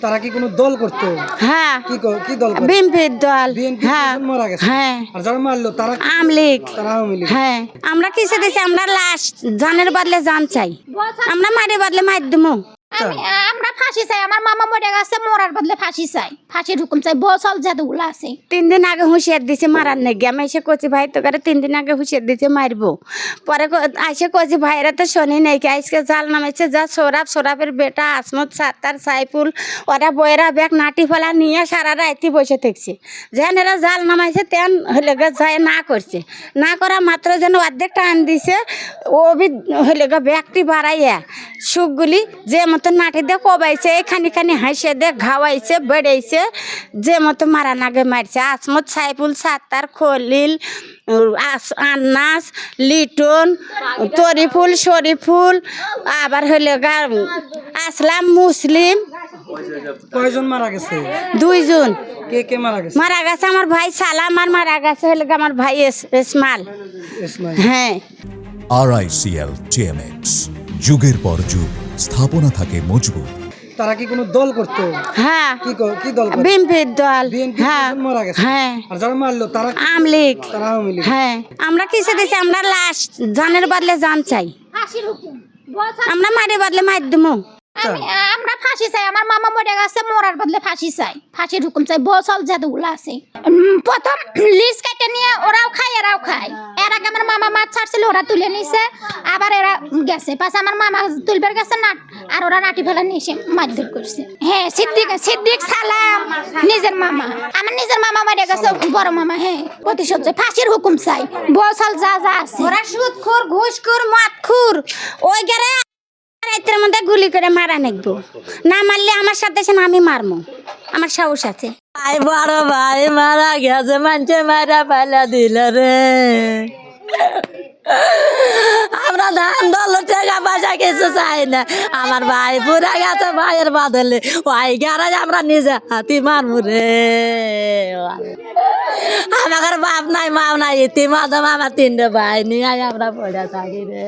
তারা কি কোনো দল করতো? হ্যাঁ, কি দল করতো? বিএনপির দল। বিএনপি হ্যাঁ মারা গেছে। হ্যাঁ, আর যারা মারলো তারা আওয়ামী লীগ। তারা আওয়ামী লীগ। হ্যাঁ, আমরা কিসে দিছি? আমরা লাশ জানের বদলে জান চাই, আমরা মারে বদলে মার দিমু। আমরা ফাঁসি চাই, আমার মামা মরে গেছে, মরার বদলে ফাঁসি চাই, ফাঁসির হুকুম চাই, বছর যতগুলো আছে। 3 দিন আগে হুঁশিয়ার দিছে মারার নাকি, আমি এসে কচি ভাই তো করে 3 দিন আগে হুঁশিয়ার দিছে মারবো। পরে আইসে কচি ভাইরা তো শনি নাকি, আজকে জাল নামাইছে যা সোরাবের বেটা আসমত সাত্তার সাইফুল ওরা বইরা ব্যাগ নাটি ফেলা নিয়ে সারা রাইতি বসে থাকছে। যেন এরা জাল নামাইছে তেন হলে গে যায় না করছে, না করা মাত্র যেন অর্ধেক টান দিছে ও হলে গে ব্যাগটি বাড়াইয়া সুখগুলি যে মতো নাটি দিয়ে কবাইছে, খানি হাসে দিয়ে ঘাওয়াইছে বেড়েছে, যে মতো মারা নাগে মারছে। আসমত সাইফুল সাত্তার খলিল আন্নাস লিটন তরিফুল শরীফুল আবার হইলে আসলাম মুসলিম। কয়জন মারা গেছে? 2 জন কে মারা গেছে? মারা গেছে আমার ভাই সালাম, আর মারা গেছে হইলে আমার ভাই ইসমাইল। হ্যাঁ, RICL TMX, যুগের পর যুগ স্থাপনা থাকে মজবুত। তারা কি কোনো দল করতো? হ্যাঁ, কি দল করতো? বিএনপির দল। বিএনপি হ্যাঁ মারা গেছে। হ্যাঁ, আর যারা মারলো তারা আওয়ামী লীগ। তারা আওয়ামী লীগ। হ্যাঁ, আমরা কিসে দিছি? আমরা লাশ জানের বদলে জান চাই, ফাঁসির হুকুম আমরা মারে বদলে মার দিমু। আমরা ফাঁসি চাই, আমার মামা মরে গেছে, মরার বদলে ফাঁসি চাই, ফাঁসির হুকুম চাই, বছর যতগুলো আছে। প্রথম লিজ কেটে নিয়ে ওরাও খায় এরাও খায়। এর আগে আমার মামা মাছ ছাড়ছিল, ওরা তুলে নিছে, আবার এরা গেছে পাশে আমার মামা তুলবার গেছে না, আর ওরা নাটি ফেলা নিয়ে এসে মারধর করছে। হ্যাঁ, সিদ্দিক সালাম নিজের মামা, আমার নিজের মামা মরে গেছে, বড় মামা। হ্যাঁ, প্রতিশোধ চাই, ফাঁসির হুকুম চাই, বছর যা আছে। ওরা সুদখোর ঘুষখোর মদখোর, ওই গেরে রাতের মধ্যে গুলি করে মারা নাকবো, না মারলে আমার সাথে এসে আমি মারবো, আমার সাহস আছে। ভাই বড় ভাই মারা গেছে, মানুষে মারা পালা দিল রে। আমরা ধান দল টাকা পয়সা কিছু চাই না, আমার ভাই পুরা গেছে, ভাইয়ের বাদলে ওই গারাই আমরা নিজে হাতি মারবো রে। আমার বাপ নাই মা নাই, ইতি মাদম আমার 3টে ভাই নিয়ে আমরা পড়ে থাকি রে।